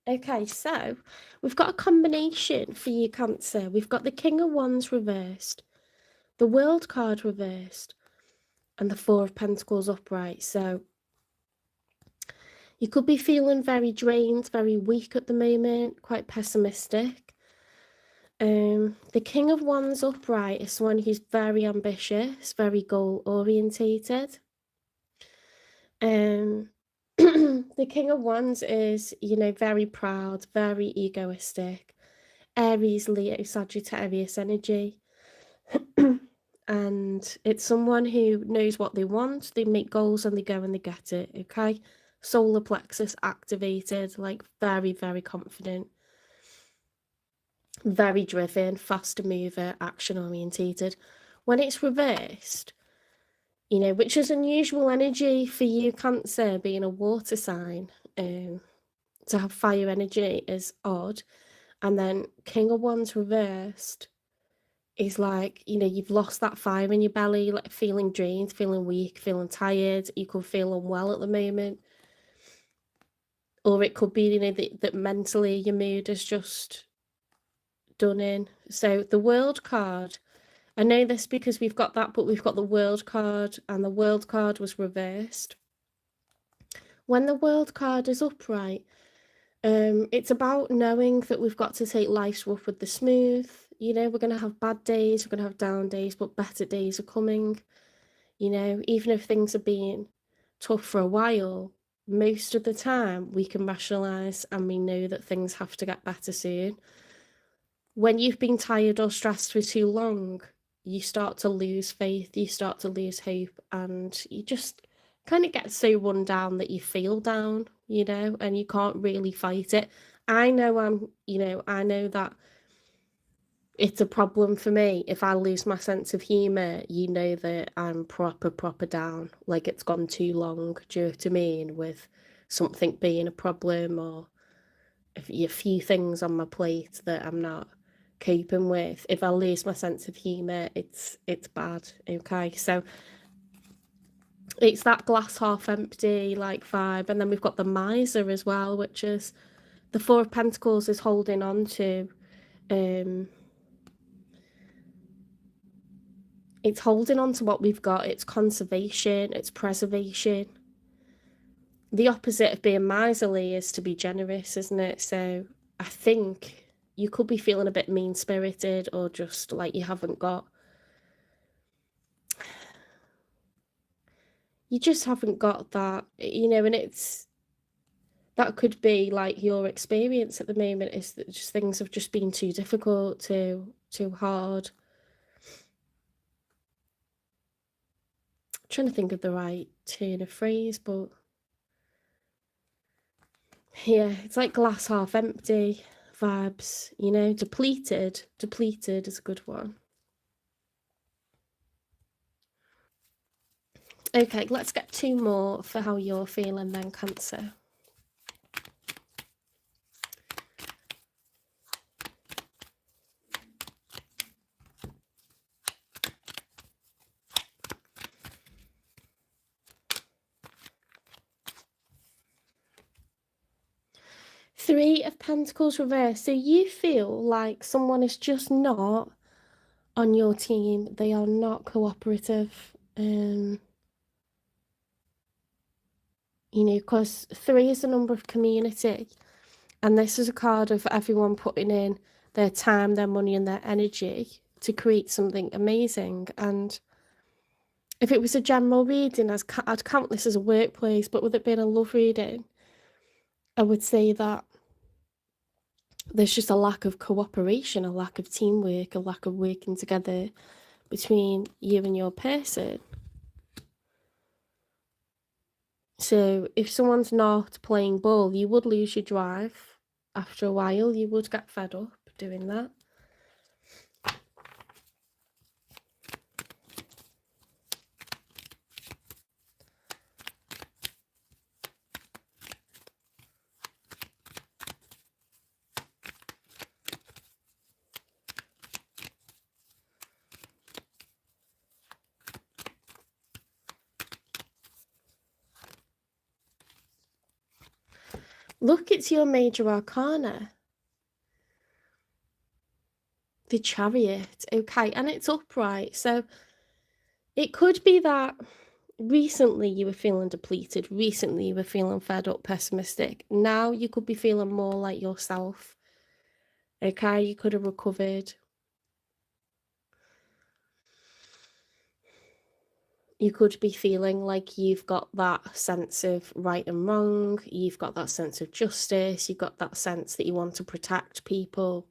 Okay, so we've got a combination for you, Cancer. We've got the King of Wands reversed, the World card reversed, and the Four of Pentacles upright. So you could be feeling very drained, very weak at the moment, quite pessimistic. The King of Wands upright is someone who's very ambitious, very goal orientated. The King of Wands is, you know, very proud, very egoistic, Aries, Leo, Sagittarius energy. And it's someone who knows what they want, they make goals and they go and they get it, okay? Solar plexus activated, like very, very confident, very driven, faster mover, action orientated. When it's reversed, you know, which is unusual energy for you, Cancer, being a water sign. To have fire energy is odd. And then King of Wands reversed is like, you know, you've lost that fire in your belly, like feeling drained, feeling weak, feeling tired. You could feel unwell at the moment. Or it could be, you know, that mentally your mood is just done in. So the World card, I know this because we've got that, but we've got the World card, and the World card was reversed. When the World card is upright, it's about knowing that we've got to take life's rough with the smooth. You know, we're going to have bad days, we're going to have down days, but better days are coming. You know, even if things are being tough for a while, most of the time we can rationalize and we know that things have to get better soon. When you've been tired or stressed for too long, you start to lose faith, you start to lose hope, and you just kind of get so run down that you feel down, you know, and you can't really fight it. I know I know that it's a problem for me. If I lose my sense of humour, you know that I'm proper down. Like it's gone too long, do you know what I mean? With something being a problem or a few things on my plate that I'm not coping with. If I lose my sense of humour, it's bad. Okay. So it's that glass half empty like vibe. And then we've got the miser as well, which is the Four of Pentacles is holding on to it's holding on to what we've got. It's conservation, it's preservation. The opposite of being miserly is to be generous, isn't it? So I think you could be feeling a bit mean-spirited or just like you haven't got, you just haven't got that, you know, and that could be like your experience at the moment is that just things have just been too difficult, too hard. I'm trying to think of the right turn of phrase, but yeah, it's like glass half empty vibes, you know, depleted is a good one. Okay, let's get two more for how you're feeling then, Cancer. Three of Pentacles reversed. So you feel like someone is just not on your team. They are not cooperative. You know, because three is the number of community. And this is a card of everyone putting in their time, their money, and their energy to create something amazing. And if it was a general reading, I'd count this as a workplace, but with it being a love reading, I would say that there's just a lack of cooperation, a lack of teamwork, a lack of working together between you and your person. So if someone's not playing ball, you would lose your drive after a while. You would get fed up doing that. Look, it's your major arcana. The Chariot, okay, and it's upright. So it could be that recently you were feeling depleted, recently you were feeling fed up, pessimistic. Now you could be feeling more like yourself, okay? You could have recovered. You could be feeling like you've got that sense of right and wrong, you've got that sense of justice, you've got that sense that you want to protect people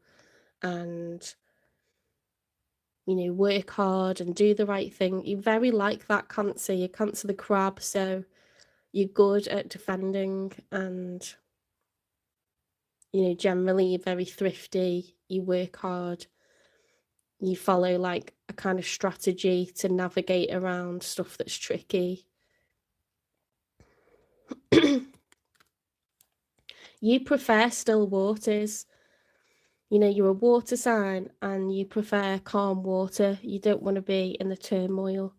and, you know, work hard and do the right thing. You're very like that, Cancer. You're Cancer the Crab, so you're good at defending and, you know, generally you're very thrifty, you work hard, you follow like a kind of strategy to navigate around stuff that's tricky. You prefer still waters. You know, you're a water sign and you prefer calm water. You don't want to be in the turmoil.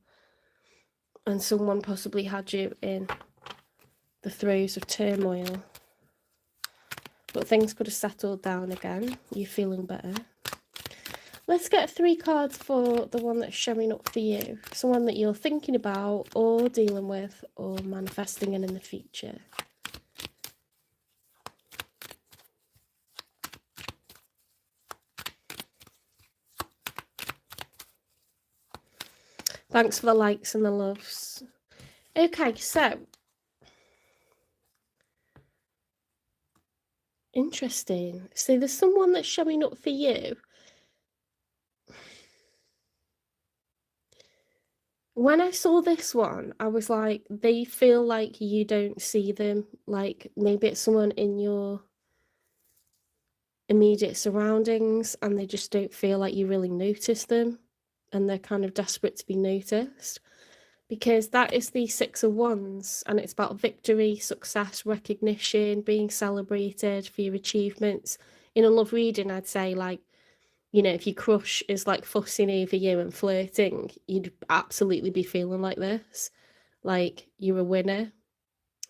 And someone possibly had you in the throes of turmoil. But things could have settled down again. You're feeling better. Let's get 3 cards for the one that's showing up for you. Someone that you're thinking about or dealing with or manifesting in the future. Thanks for the likes and the loves. Okay, so interesting. So there's someone that's showing up for you. When I saw this one, I was like, they feel like you don't see them. Like maybe it's someone in your immediate surroundings and they just don't feel like you really notice them and they're kind of desperate to be noticed. Because that is the 6 of Wands and it's about victory, success, recognition, being celebrated for your achievements. In a love reading, I'd say like, you know, if your crush is like fussing over you and flirting, you'd absolutely be feeling like this. Like you're a winner.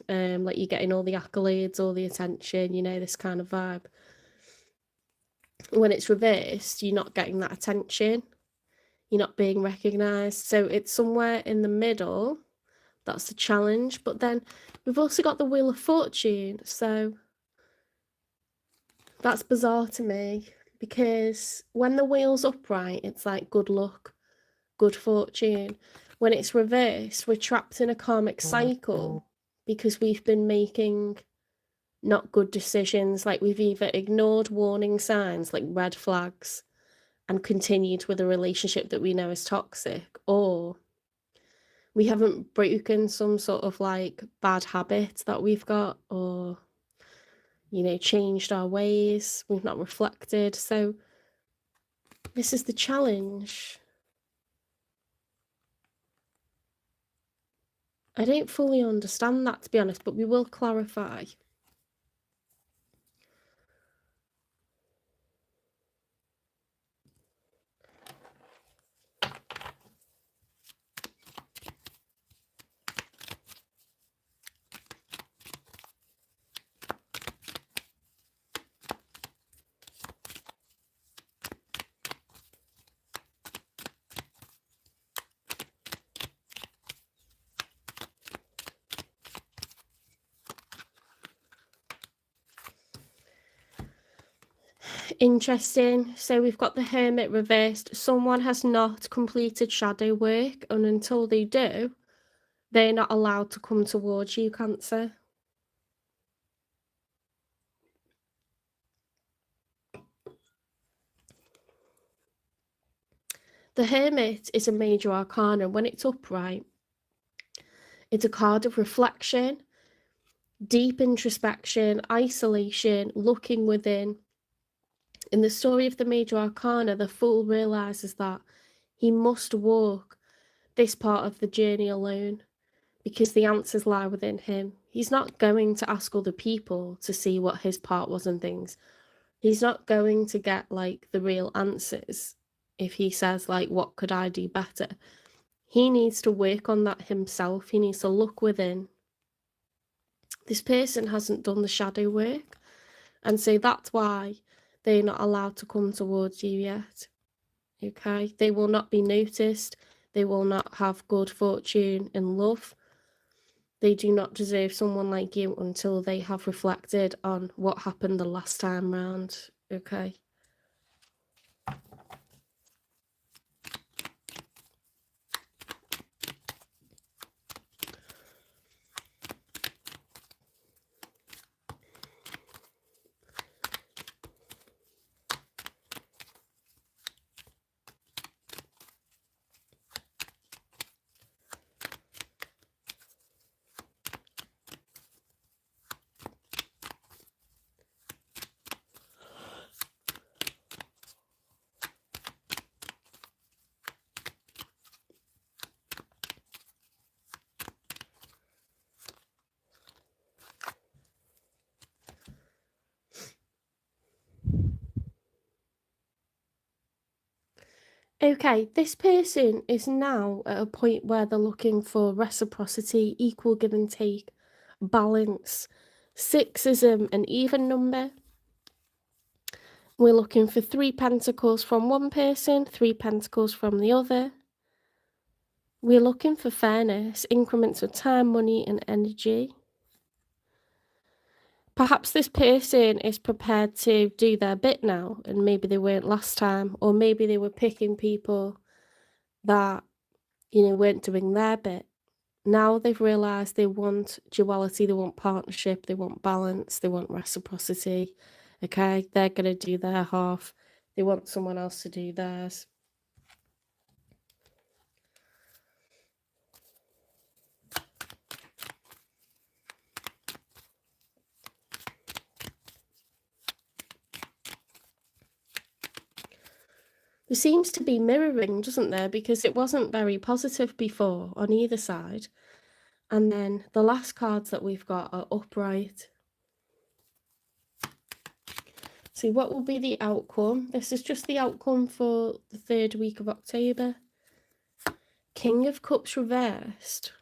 Like you're getting all the accolades, all the attention, you know, this kind of vibe. When it's reversed, you're not getting that attention. You're not being recognised. So it's somewhere in the middle. That's the challenge. But then we've also got the Wheel of Fortune. So that's bizarre to me because when the wheel's upright, it's like good luck, good fortune. When it's reversed, we're trapped in a karmic cycle because we've been making not good decisions. Like we've either ignored warning signs like red flags and continued with a relationship that we know is toxic, or we haven't broken some sort of like bad habit that we've got, or, you know, changed our ways. We've not reflected. So this is the challenge. I don't fully understand that, to be honest, but we will clarify. Interesting. So we've got the Hermit reversed. Someone has not completed shadow work, and until they do, they're not allowed to come towards you, Cancer. The Hermit is a major arcana. When it's upright, it's a card of reflection, deep introspection, isolation, looking within. In the story of the major arcana, the Fool realizes that he must walk this part of the journey alone because the answers lie within him. He's not going to ask other people to see what his part was in things. He's not going to get like the real answers if he says like, what could I do better? He needs to work on that himself. He needs to look within This person hasn't done the shadow work, and so that's why they're not allowed to come towards you yet. Okay, they will not be noticed. They will not have good fortune in love. They do not deserve someone like you until they have reflected on what happened the last time round. Okay. Okay, this person is now at a point where they're looking for reciprocity, equal give and take, balance. 6 is an even number. We're looking for 3 pentacles from one person, 3 pentacles from the other. We're looking for fairness, increments of time, money, and energy. Perhaps this person is prepared to do their bit now, and maybe they weren't last time, or maybe they were picking people that, weren't doing their bit. Now they've realised they want duality, they want partnership, they want balance, they want reciprocity. Okay, they're going to do their half. They want someone else to do theirs. There seems to be mirroring, doesn't there? Because it wasn't very positive before on either side. And then the last cards that we've got are upright. See, what will be the outcome? This is just the outcome for the 3rd week of October. King of Cups reversed.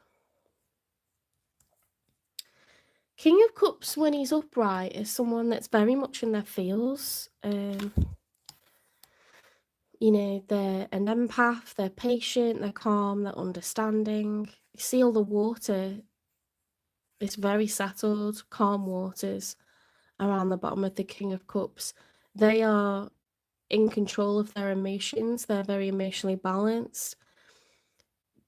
King of Cups, when he's upright, is someone that's very much in their feels. They're an empath, they're patient, they're calm, they're understanding. You see all the water, it's very settled, calm waters around the bottom of the King of Cups. They are in control of their emotions, they're very emotionally balanced.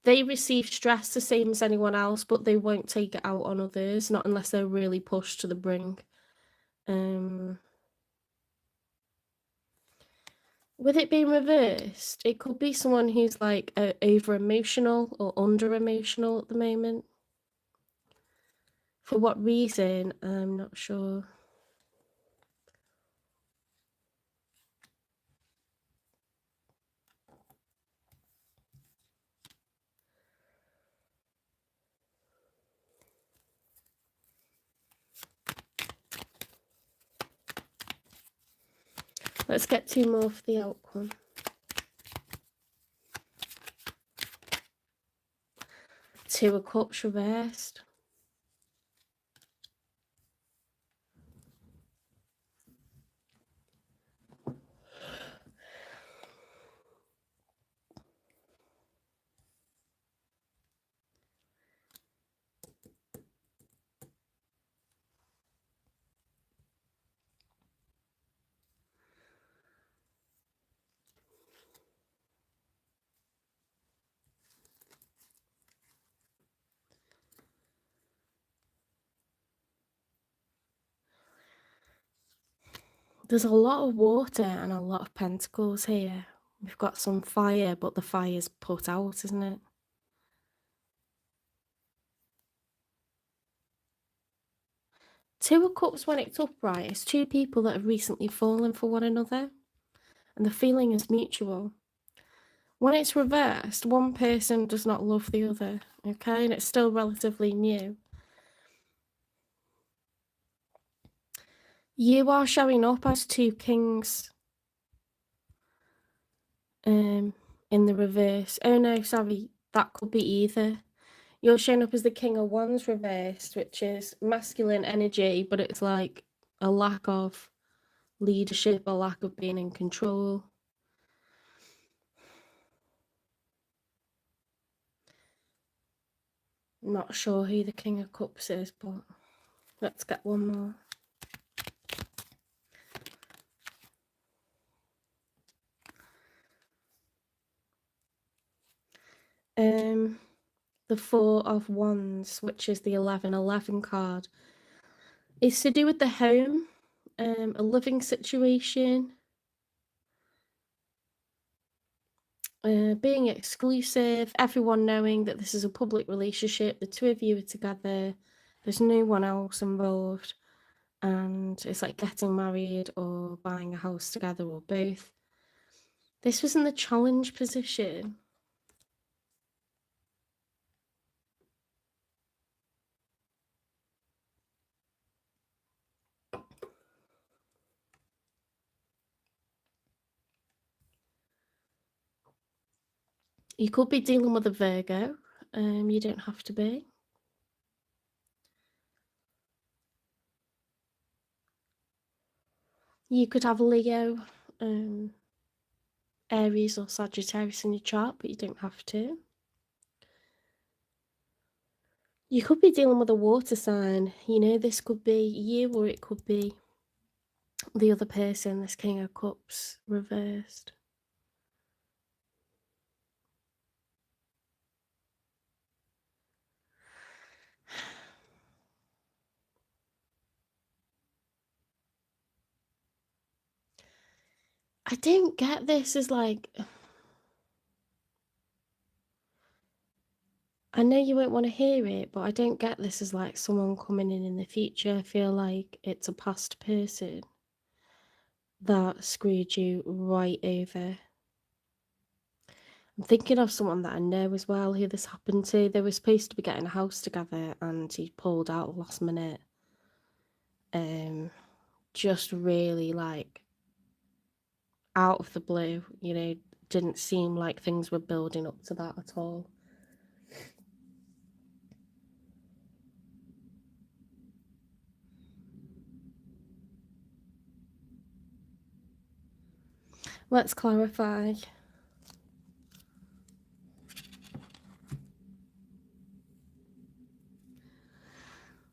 They receive stress the same as anyone else, but they won't take it out on others, not unless they're really pushed to the brink. With it being reversed, it could be someone who's like over emotional or under emotional at the moment. For what reason, I'm not sure. Let's get 2 more for the outcome. Two of Cups reversed. There's a lot of water and a lot of pentacles here. We've got some fire, but the fire's put out, isn't it? Two of Cups, when it's upright, it's 2 people that have recently fallen for one another, and the feeling is mutual. When it's reversed, one person does not love the other, okay, and it's still relatively new. You are showing up as 2 kings in the reverse. Oh no, sorry, that could be either. You're showing up as the King of Wands reversed, which is masculine energy, but it's like a lack of leadership, a lack of being in control. Not sure who the King of Cups is, but let's get one more. The Four of Wands, which is the 1111 card, is to do with the home, a living situation, being exclusive, everyone knowing that this is a public relationship, the two of you are together, there's no one else involved, and it's like getting married or buying a house together or both. This was in the challenge position. You could be dealing with a Virgo, you don't have to be. You could have Leo, Aries or Sagittarius in your chart, but you don't have to. You could be dealing with a water sign, you know, this could be you or it could be the other person, this King of Cups reversed. I don't get this as like, I know you won't want to hear it, but I don't get this as like someone coming in the future. I feel like it's a past person that screwed you right over. I'm thinking of someone that I know as well who this happened to. They were supposed to be getting a house together and he pulled out last minute. Just really like out of the blue, you know, didn't seem like things were building up to that at all. Let's clarify.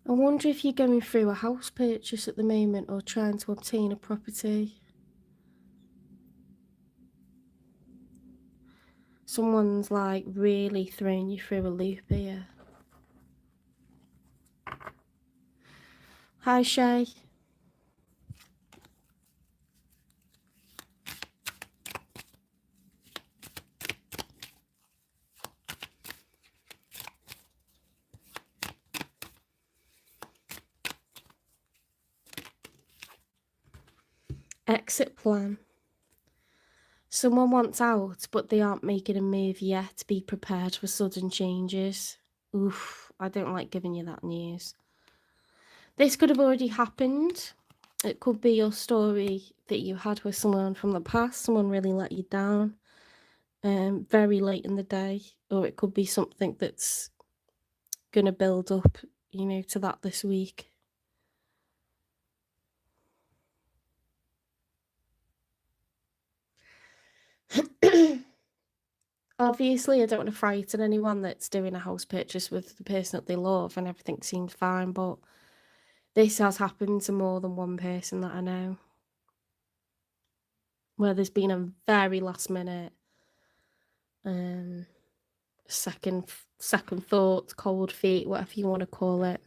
I wonder if you're going through a house purchase at the moment or trying to obtain a property. Someone's like really throwing you through a loop here. Hi, Shay. Exit plan. Someone wants out, but they aren't making a move yet. Be prepared for sudden changes. Oof, I don't like giving you that news. This could have already happened. It could be your story that you had with someone from the past. Someone really let you down very late in the day. Or it could be something that's going to build up, you know, to that this week. Obviously, I don't want to frighten anyone that's doing a house purchase with the person that they love and everything seems fine, but this has happened to more than one person that I know, where there's been a very last minute second thoughts, cold feet, whatever you want to call it.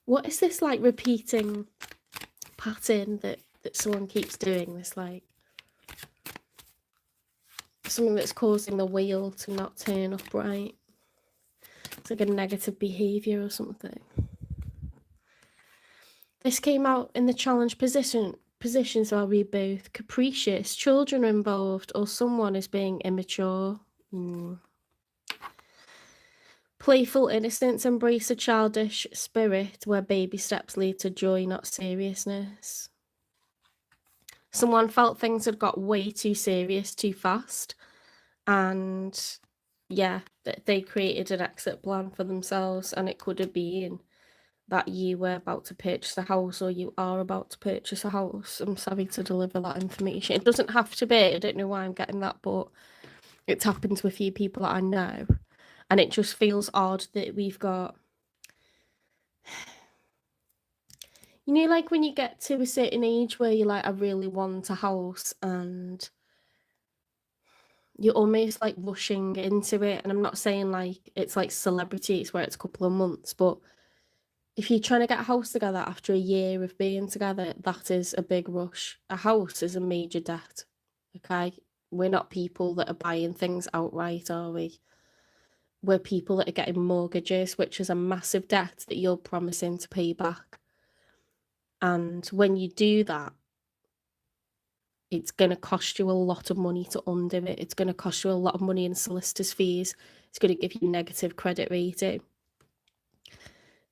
What is this like repeating pattern that someone keeps doing? This like something that's causing the wheel to not turn upright. It's like a negative behavior or something. This came out in the challenge position, positions are we both capricious, children are involved, or someone is being immature. Playful innocence, embrace a childish spirit where baby steps lead to joy, not seriousness. Someone felt things had got way too serious too fast, and yeah, they created an exit plan for themselves, and it could have been that you were about to purchase a house or you are about to purchase a house. I'm sorry to deliver that information. It doesn't have to be. I don't know why I'm getting that, but it's happened to a few people that I know, and it just feels odd that we've got, you know, like when you get to a certain age where you're like, I really want a house, and you're almost like rushing into it. And I'm not saying like it's like celebrities where it's a couple of months, but if you're trying to get a house together after a year of being together, that is a big rush. A house is a major debt, okay? We're not people that are buying things outright, are we? We're people that are getting mortgages, which is a massive debt that you're promising to pay back. And when you do that, it's going to cost you a lot of money to undo it. It's going to cost you a lot of money in solicitors' fees. It's going to give you negative credit rating.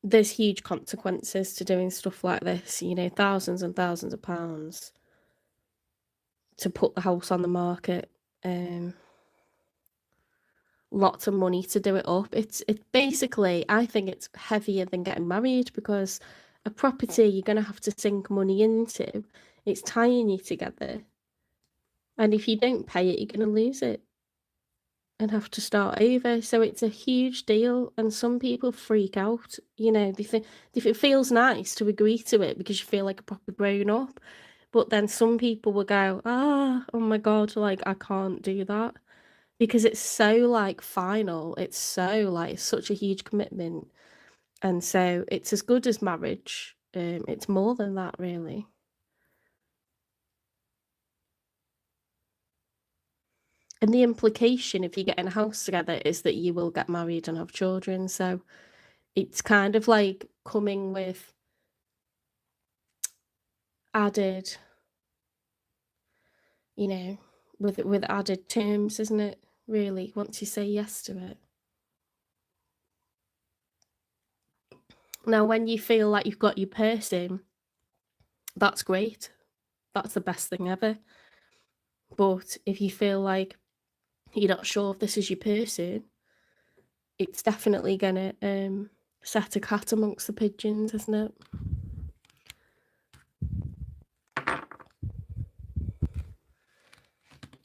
There's huge consequences to doing stuff like this, you know, thousands and thousands of pounds to put the house on the market. Lots of money to do it up. It's basically, I think it's heavier than getting married, because a property you're going to have to sink money into. It's tying you together. And if you don't pay it, you're going to lose it and have to start over. So it's a huge deal, and some people freak out. You know, they think if it feels nice to agree to it because you feel like a proper grown up, but then some people will go, oh my God, like I can't do that, because it's so like final. It's so like such a huge commitment, and so it's as good as marriage. It's more than that, really. And the implication, if you get in a house together, is that you will get married and have children. So it's kind of like coming with added, you know, with added terms, isn't it? Really, once you say yes to it. Now, when you feel like you've got your person, that's great. That's the best thing ever. But if you feel like you're not sure if this is your person, it's definitely gonna set a cat amongst the pigeons, isn't it?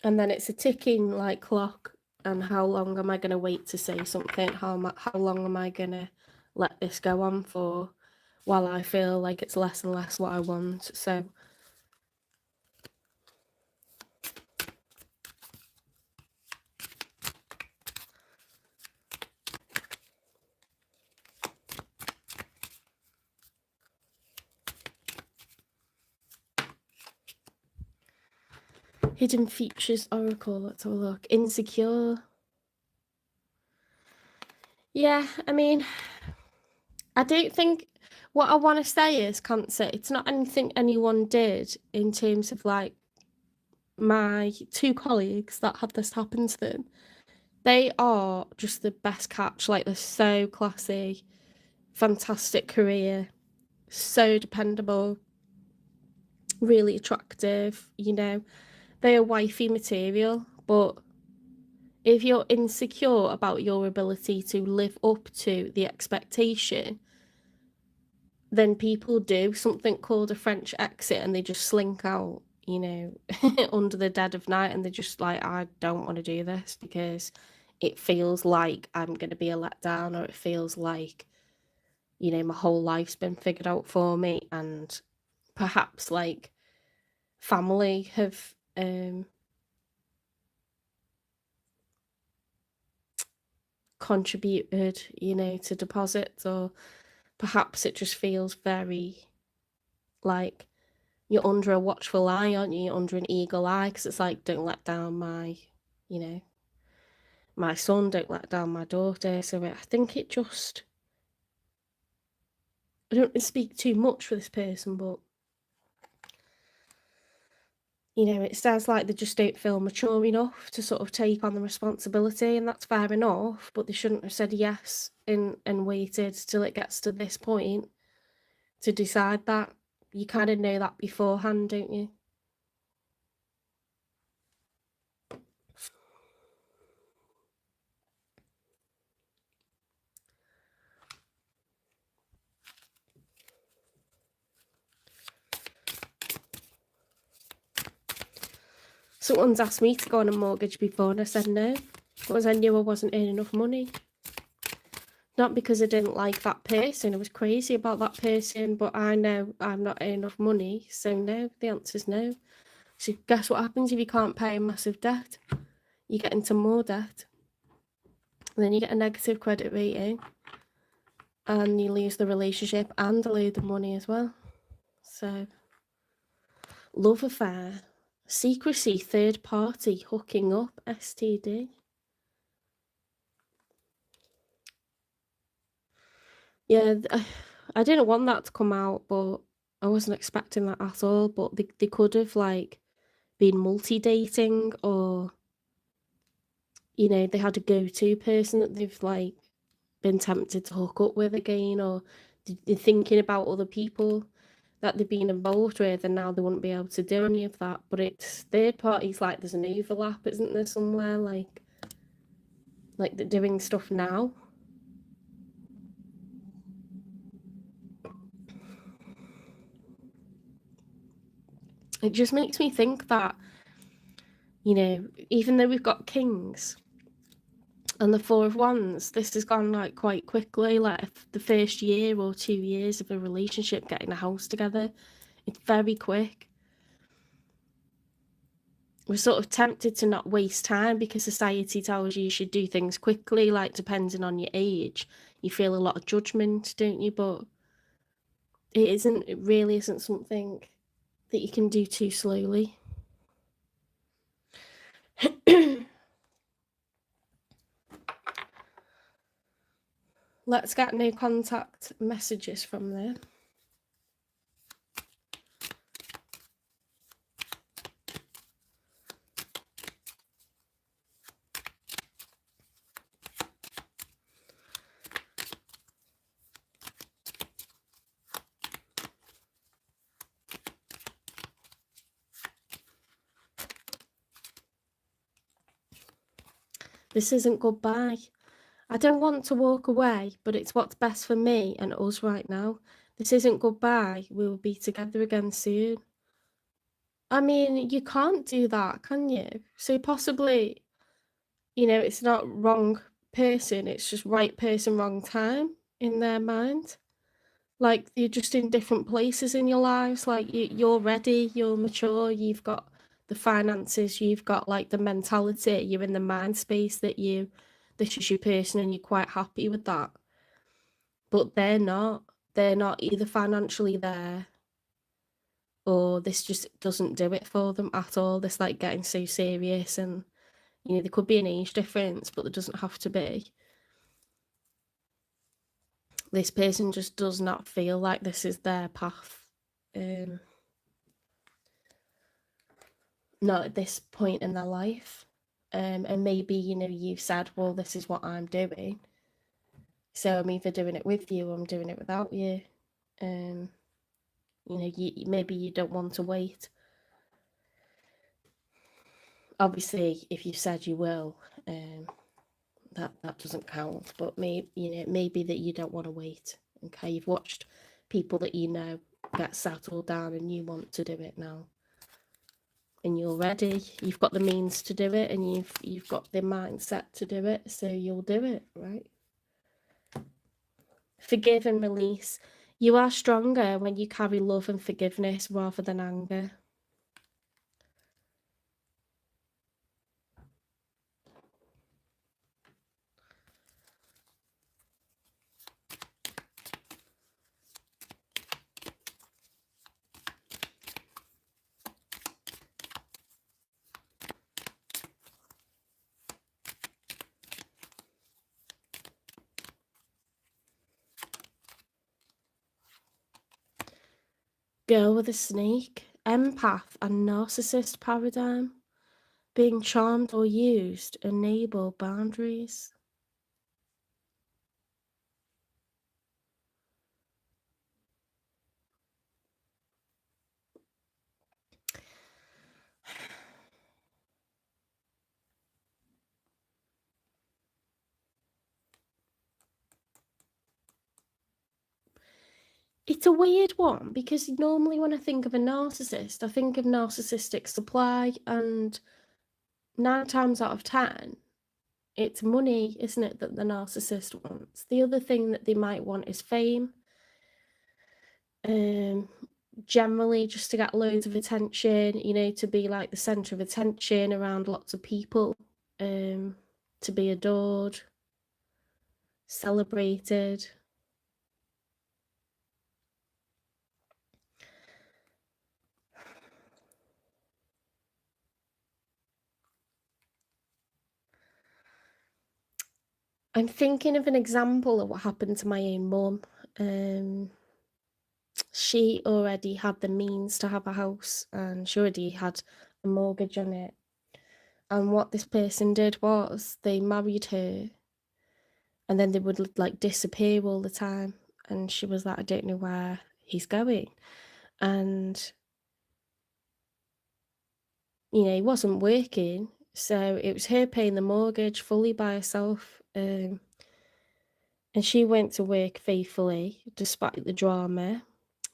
And then it's a ticking like clock. And how long am I going to wait to say something? How long am I going to let this go on for, while I feel like it's less and less what I want? So Hidden Features Oracle, let's have a look. Insecure. Yeah, I mean, I don't think, what I want to say is, Cancer, it's not anything anyone did in terms of like my two colleagues that had this happen to them. They are just the best catch. Like, they're so classy, fantastic career, so dependable, really attractive, you know. They are wifey material, but if you're insecure about your ability to live up to the expectation, then people do something called a French exit, and they just slink out, you know, under the dead of night, and they're just like, I don't want to do this because it feels like I'm going to be a letdown, or it feels like, you know, my whole life's been figured out for me, and perhaps like family have contributed, you know, to deposits, or perhaps it just feels very like you're under a watchful eye, aren't you? You're under an eagle eye, because it's like, don't let down my, you know, my son, don't let down my daughter. So I think it just, I don't speak too much for this person, but it sounds like they just don't feel mature enough to sort of take on the responsibility, and that's fair enough, but they shouldn't have said yes and waited till it gets to this point to decide that. You kind of know that beforehand, don't you? Someone's asked me to go on a mortgage before and I said no, because I knew I wasn't earning enough money. Not because I didn't like that person, I was crazy about that person, but I know I'm not earning enough money, so no, the answer's no. So guess what happens if you can't pay a massive debt? You get into more debt, and then you get a negative credit rating, and you lose the relationship and a load of money as well. So, love affair, secrecy, third party, hooking up, STD. Yeah, I didn't want that to come out, but I wasn't expecting that at all. But they could have like been multi-dating, or they had a go-to person that they've like been tempted to hook up with again, or they're thinking about other people that they've been involved with, and now they wouldn't be able to do any of that. But it's third parties, like there's an overlap, isn't there, somewhere, like they're doing stuff now. It just makes me think that, even though we've got kings and the four of wands, this has gone like quite quickly, like the first year or 2 years of a relationship, getting a house together, it's very quick. We're sort of tempted to not waste time because society tells you should do things quickly, like depending on your age you feel a lot of judgment, don't you? But it really isn't something that you can do too slowly. Let's get no contact messages from there. This isn't goodbye. I don't want to walk away, but it's what's best for me and us right now. This isn't goodbye. We will be together again soon. I mean, you can't do that, can you? So possibly, it's not wrong person, it's just right person, wrong time in their mind. Like, you're just in different places in your lives. Like, you're ready, you're mature, you've got the finances, you've got like the mentality, you're in the mind space that this is your person and you're quite happy with that. But they're not either financially there, or this just doesn't do it for them at all. This like getting so serious, and there could be an age difference, but there doesn't have to be. This person just does not feel like this is their path. Not at this point in their life. And maybe, you've said, well, this is what I'm doing. So I'm either doing it with you or I'm doing it without you. Maybe you don't want to wait. Obviously, if you said you will, that doesn't count. But maybe that you don't want to wait. Okay, you've watched people that get settled down, and you want to do it now. And you're ready. You've got the means to do it, and you've got the mindset to do it. So you'll do it, right? Forgive and release. You are stronger when you carry love and forgiveness rather than anger. Girl with a snake. empath and narcissist paradigm. Being charmed or used enable boundaries. It's a weird one because normally when I think of a narcissist, I think of narcissistic supply, and 9 times out of 10, it's money, isn't it, that the narcissist wants? The other thing that they might want is fame. Generally just to get loads of attention, you know, to be like the center of attention around lots of people, to be adored, celebrated. I'm thinking of an example of what happened to my own mum. She already had the means to have a house, and she already had a mortgage on it. And what this person did was they married her, and then they would like disappear all the time. And she was like, I don't know where he's going. And, you know, he wasn't working. So it was her paying the mortgage fully by herself. And she went to work faithfully despite the drama.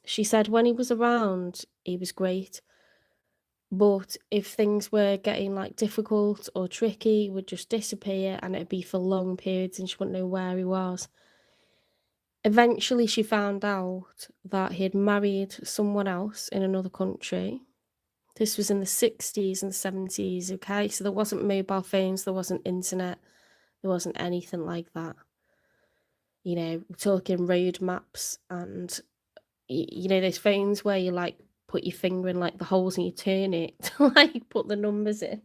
She said when he was around, he was great. But if things were getting like difficult or tricky, he would just disappear, and it'd be for long periods and she wouldn't know where he was. Eventually she found out that he had married someone else in another country. This was in the 60s and 70s, okay? So there wasn't mobile phones, there wasn't internet, there wasn't anything like that. You know, we're talking road maps and, you know, those phones where you like put your finger in like the holes and you turn it to like put the numbers in.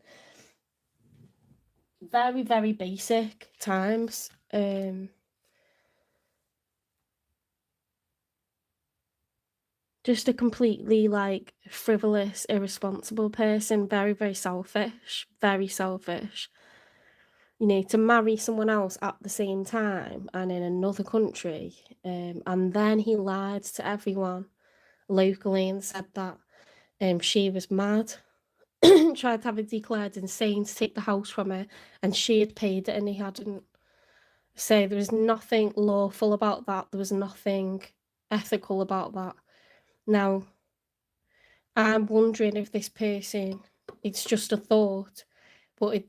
Very, very basic times. Just a completely like frivolous, irresponsible person, very, very selfish, very selfish. You know, to marry someone else at the same time and in another country. And then he lied to everyone locally and said that she was mad, tried to have it declared insane to take the house from her, and she had paid it and he hadn't. So there was nothing lawful about that. There was nothing ethical about that. Now, I'm wondering if this person, it's just a thought, but if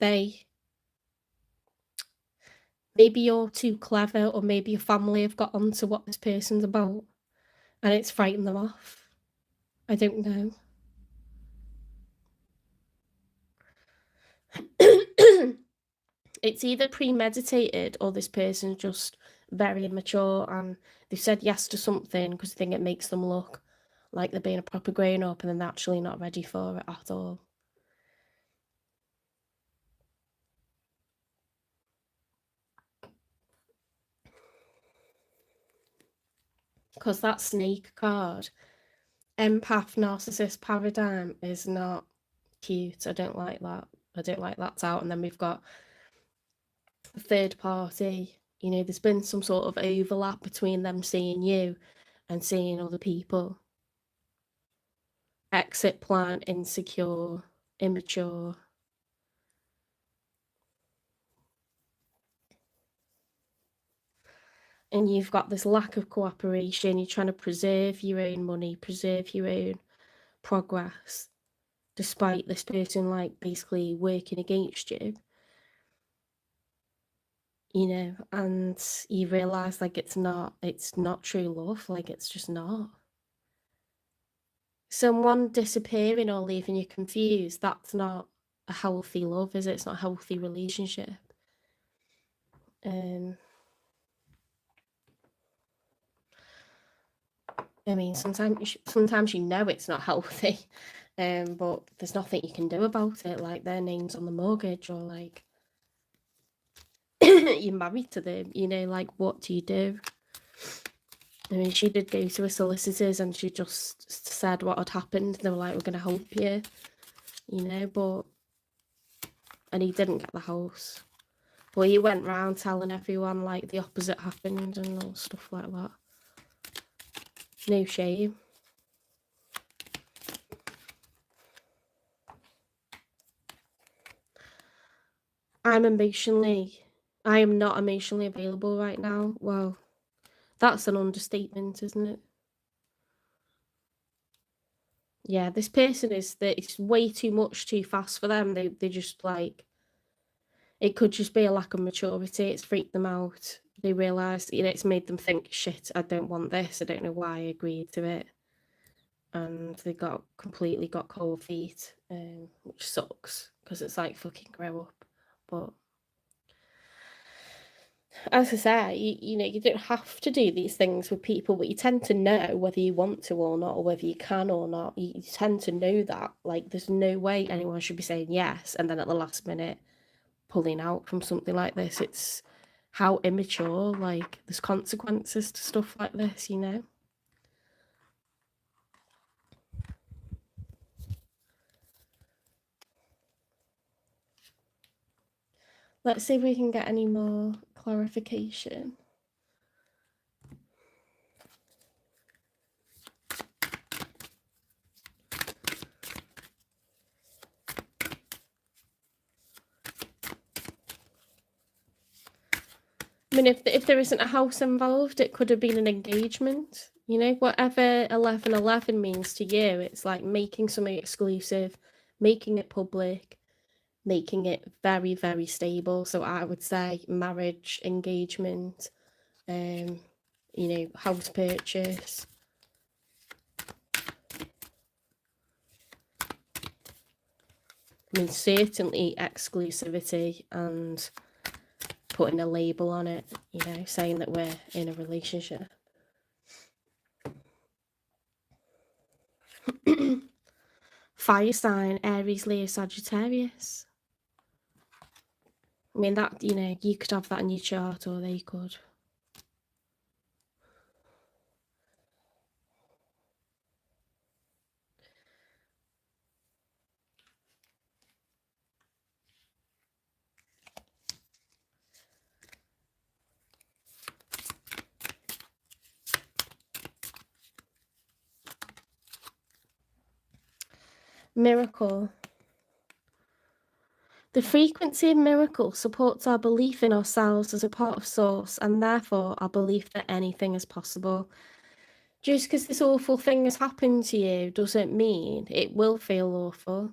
maybe you're too clever, or maybe your family have got onto what this person's about and it's frightened them off. I don't know. It's either premeditated or this person's just very immature and they've said yes to something because they think it makes them look like they're being a proper grown up and they're actually not ready for it at all. Because that snake card, empath narcissist paradigm, is not cute. I don't like that. I don't like that's out. And then we've got a third party. You know, there's been some sort of overlap between them seeing you and seeing other people. Exit plan, insecure, immature. And you've got this lack of cooperation. You're trying to preserve your own money, preserve your own progress, despite this person like basically working against you. You know, and you realize like it's not true love, like it's just not. Someone disappearing or leaving you confused, that's not a healthy love, is it? It's not a healthy relationship. I mean, sometimes you know it's not healthy, but there's nothing you can do about it. Like their name's on the mortgage, or like you're married to them. You know, like what do you do? I mean, she did go to her solicitors and she just said what had happened. They were like, we're going to help you, you know, but... And he didn't get the house. But he went round telling everyone, like, the opposite happened and all stuff like that. No shame. I am not emotionally available right now. Well, that's an understatement, isn't it? Yeah, this person it's way too much too fast for them. They just like, it could just be a lack of maturity. It's freaked them out. They realise, you know, it's made them think, shit, I don't want this. I don't know why I agreed to it. And they completely got cold feet, which sucks because it's like, fucking grow up. But as I say, you know, you don't have to do these things with people, but you tend to know whether you want to or not, or whether you can or not. You tend to know that. Like, there's no way anyone should be saying yes and then at the last minute pulling out from something like this. It's how immature. Like, there's consequences to stuff like this, you know. Let's see if we can get any more clarification. I mean, if there isn't a house involved, it could have been an engagement. You know, whatever 1111 means to you, it's like making something exclusive, making it public, making it very, very stable. So I would say marriage, engagement, you know, house purchase. I mean, certainly exclusivity and putting a label on it, you know, saying that we're in a relationship. Fire sign, Aries, Leo, Sagittarius. I mean, that, you know, you could have that in your chart, or they could. Miracle. The frequency of miracle supports our belief in ourselves as a part of Source, and therefore our belief that anything is possible. Just because this awful thing has happened to you doesn't mean it will feel awful.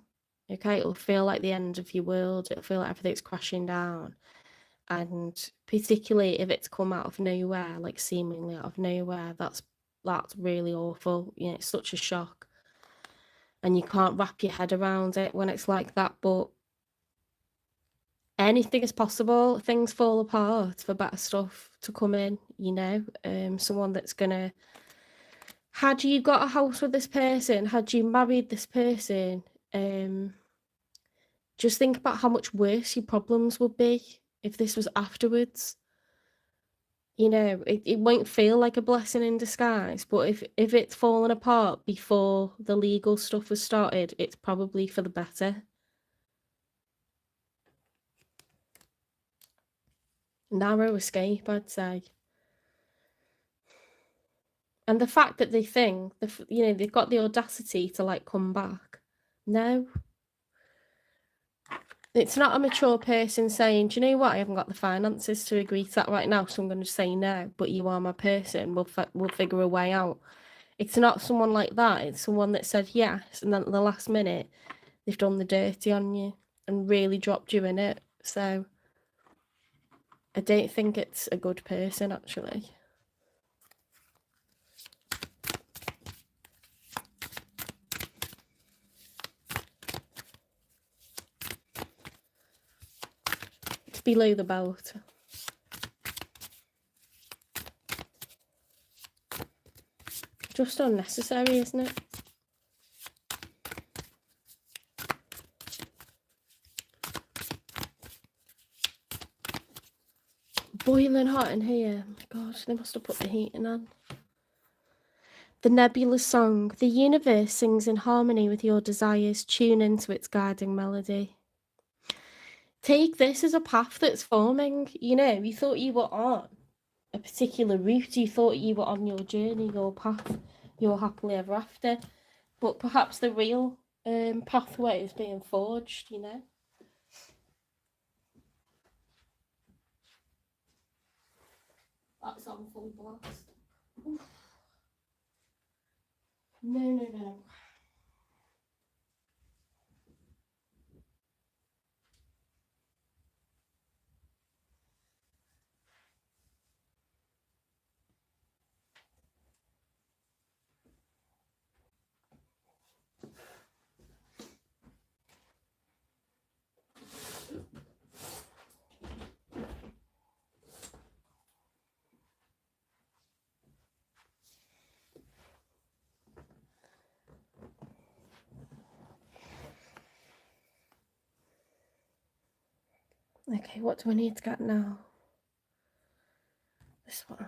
Okay, it'll feel like the end of your world. It'll feel like everything's crashing down. And particularly if it's come out of nowhere, like seemingly out of nowhere, that's really awful. You know, it's such a shock. And you can't wrap your head around it when it's like that, but anything is possible. Things fall apart for better stuff to come in, you know. Someone that's gonna, had you got a house with this person, had you married this person, just think about how much worse your problems would be if this was afterwards. You know, it won't feel like a blessing in disguise, but if it's fallen apart before the legal stuff was started, it's probably for the better. Narrow escape, I'd say. And the fact that they think, you know, they've got the audacity to like come back. No. It's not a mature person saying, do you know what, I haven't got the finances to agree to that right now, so I'm going to say no, but you are my person, we'll figure a way out. It's not someone like that. It's someone that said yes, and then at the last minute, they've done the dirty on you and really dropped you in it. So I don't think it's a good person, actually. It's below the belt. Just unnecessary, isn't it? Boiling hot in here. Oh my God, they must have put the heating on. The nebulous song, the universe sings in harmony with your desires, tune into its guiding melody. Take this as a path that's forming. You know, you thought you were on a particular route, you thought you were on your journey, your path, your happily ever after, but perhaps the real pathway is being forged, you know. That's on full blast. Oof. No. Okay, what do I need to get now? This one.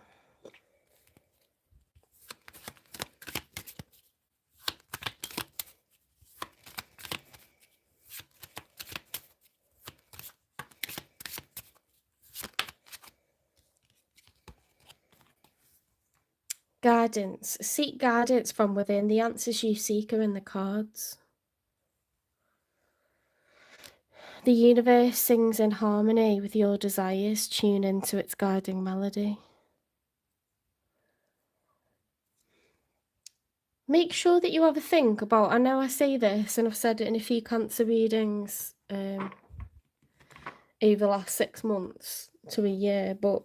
Guidance. Seek guidance from within. The answers you seek are in the cards. The universe sings in harmony with your desires. Tune into its guiding melody. Make sure that you have a think about, I know I say this and I've said it in a few cancer readings over the last 6 months to a year, but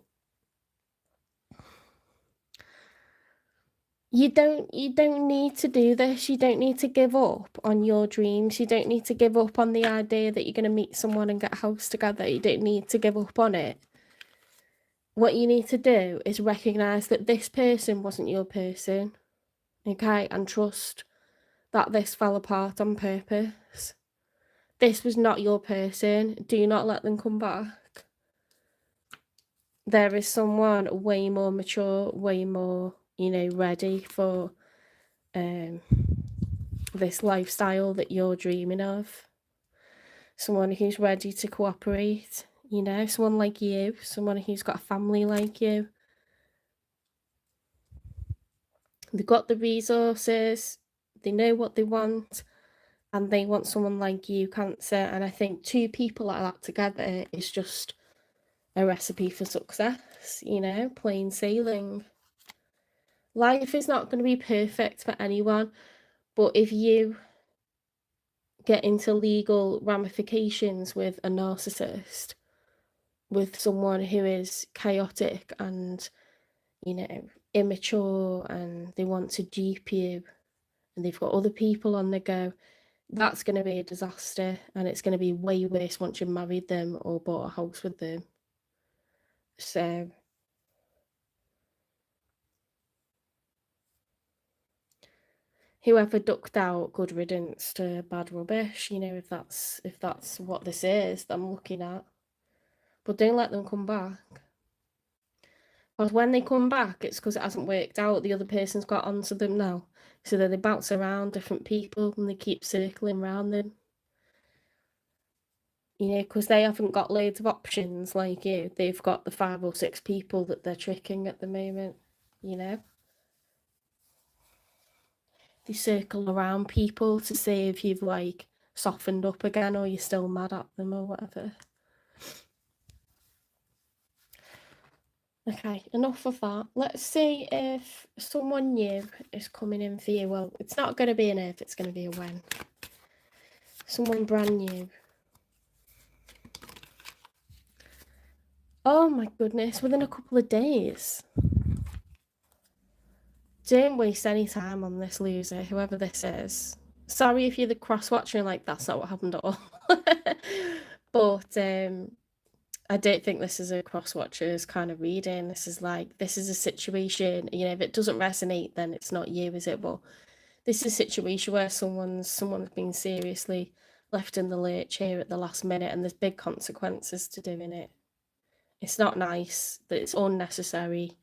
you don't need to do this. You don't need to give up on your dreams. You don't need to give up on the idea that you're going to meet someone and get a house together. You don't need to give up on it. What you need to do is recognize that this person wasn't your person, okay, and trust that this fell apart on purpose. This was not your person. Do not let them come back. There is someone way more mature, way more, you know, ready for this lifestyle that you're dreaming of. Someone who's ready to cooperate, you know, someone like you, someone who's got a family like you. They've got the resources, they know what they want, and they want someone like you, Cancer. And I think 2 people like that together is just a recipe for success, you know, plain sailing. Life is not going to be perfect for anyone, but if you get into legal ramifications with a narcissist, with someone who is chaotic and, you know, immature, and they want to dupe you, and they've got other people on the go, that's going to be a disaster, and it's going to be way worse once you've married them or bought a house with them. So whoever ducked out, good riddance to bad rubbish, you know, if that's what this is that I'm looking at. But don't let them come back. Because when they come back, it's because it hasn't worked out. The other person's got onto them now. So then they bounce around different people and they keep circling around them. You know, because they haven't got loads of options like you. They've got the 5 or 6 people that they're tricking at the moment, you know. They circle around people to see if you've, like, softened up again or you're still mad at them or whatever. Okay, enough of that. Let's see if someone new is coming in for you. Well, it's not going to be an if, it's going to be a when. Someone brand new. Oh my goodness, within a couple of days. Don't waste any time on this loser, whoever this is. Sorry if you're the cross-watcher and like, that's not what happened at all. But I don't think this is a cross-watcher's kind of reading. This is a situation, you know, if it doesn't resonate, then it's not you, is it? But this is a situation where someone's been seriously left in the lurch here at the last minute, and there's big consequences to doing it. It's not nice, that it's unnecessary.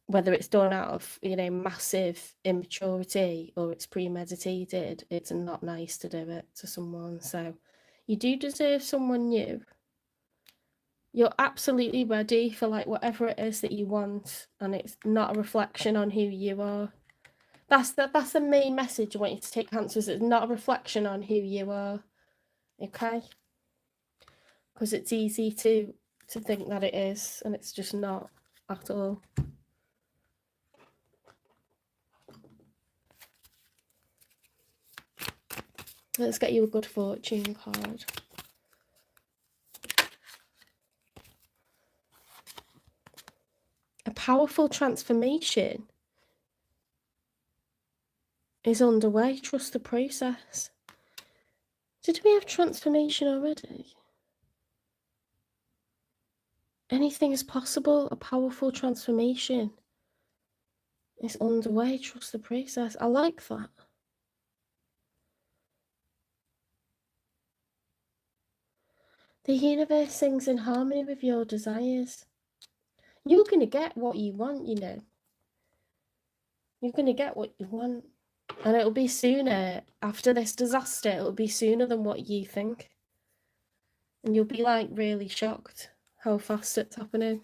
whether it's done out of, you know, massive immaturity or it's premeditated, it's not nice to do it to someone. So you do deserve someone new. You're absolutely ready for like whatever it is that you want, and it's not a reflection on who you are. That's the main message I want you to take, Cancers. It's not a reflection on who you are, okay? Because it's easy to think that it is, and it's just not at all. Let's get you a good fortune card. A powerful transformation is underway. Trust the process. Did we have transformation already? Anything is possible. A powerful transformation is underway. Trust the process. I like that. The universe sings in harmony with your desires. You're going to get what you want, you know. You're going to get what you want. And it'll be sooner. After this disaster, it'll be sooner than what you think. And you'll be like really shocked how fast it's happening.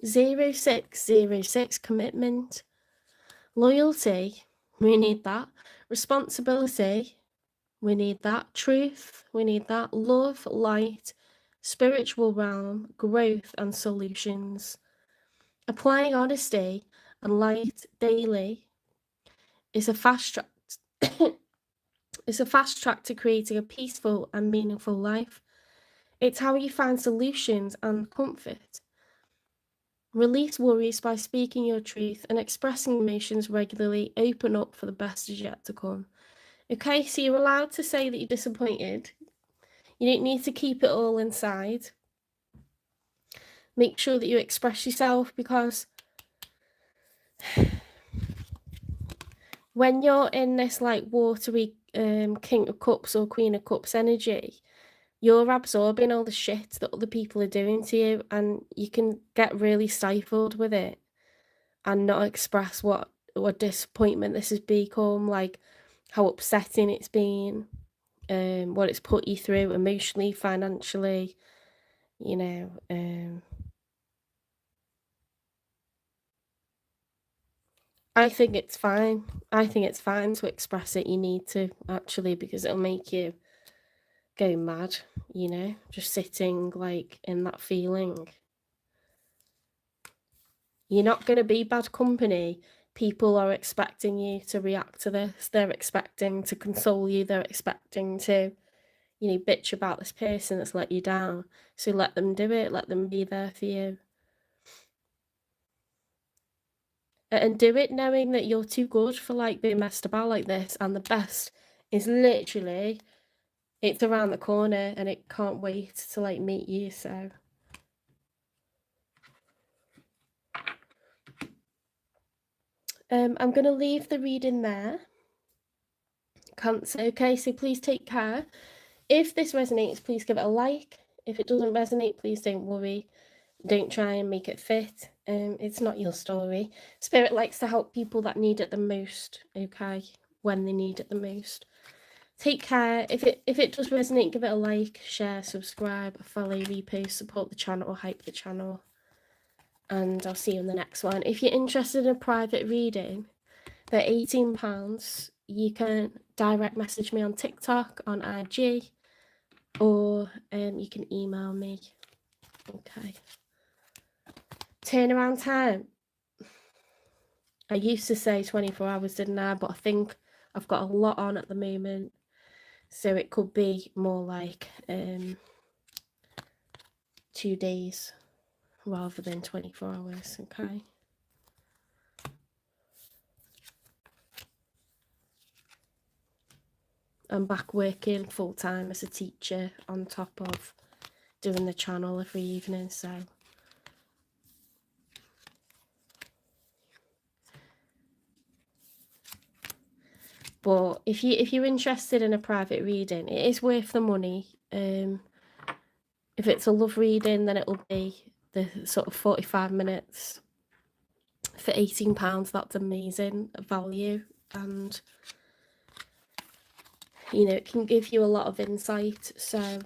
Zero 606 commitment. Loyalty, we need that. Responsibility, we need that. Truth, we need that. Love, light, spiritual realm, growth and solutions. Applying honesty and light daily is a fast track. It's a fast track to creating a peaceful and meaningful life. It's how you find solutions and comfort. Release worries by speaking your truth and expressing emotions regularly. Open up for the best is yet to come. Okay, so you're allowed to say that you're disappointed. You don't need to keep it all inside. Make sure that you express yourself, because when you're in this like watery King of Cups or Queen of Cups energy, you're absorbing all the shit that other people are doing to you, and you can get really stifled with it and not express what disappointment this has become, like how upsetting it's been, what it's put you through emotionally, financially, you know. I think it's fine. I think it's fine to express it. You need to, actually, because it'll make you go mad, you know, just sitting like in that feeling. You're not going to be bad company. People are expecting you to react to this. They're expecting to console you. They're expecting to, you know, bitch about this person that's let you down. So let them do it. Let them be there for you. And do it knowing that you're too good for like being messed about like this. And the best is literally, it's around the corner and it can't wait to like meet you. So I'm going to leave the reading there. Cancer, okay, so please take care. If this resonates, please give it a like. If it doesn't resonate, please don't worry. Don't try and make it fit. It's not your story. Spirit likes to help people that need it the most, okay, when they need it the most. Take care. If it does resonate, give it a like, share, subscribe, follow, repost, support the channel, hype the channel. And I'll see you in the next one. If you're interested in a private reading, they're £18. You can direct message me on TikTok, on IG, or you can email me. Okay. Turnaround time. I used to say 24 hours, didn't I? But I think I've got a lot on at the moment. So it could be more like 2 days rather than 24 hours, okay? I'm back working full-time as a teacher on top of doing the channel every evening, so... But if you're interested in a private reading, it is worth the money. If it's a love reading, then it'll be the sort of 45 minutes for £18. That's amazing value, and you know, it can give you a lot of insight. So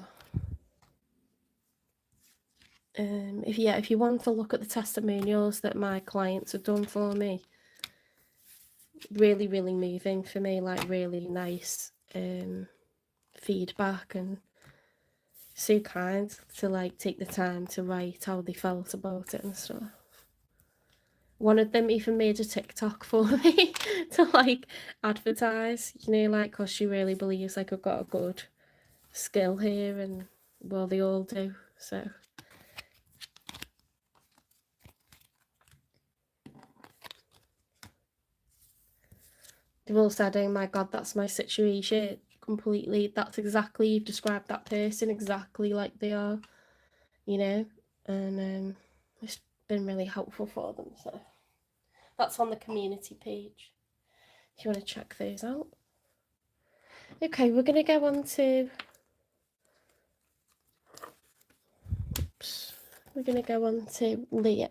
if you want to look at the testimonials that my clients have done for me, really moving for me, like really nice feedback, and so kind to like take the time to write how they felt about it and stuff. One of them even made a TikTok for me to like advertise, you know, like, because she really believes like I've got a good skill here, and well, they all do. So they've all said, oh my god, that's my situation completely. That's exactly, you've described that person exactly like they are, you know, and it's been really helpful for them. So that's on the community page if you want to check those out. Okay, we're going to go on to, Leo.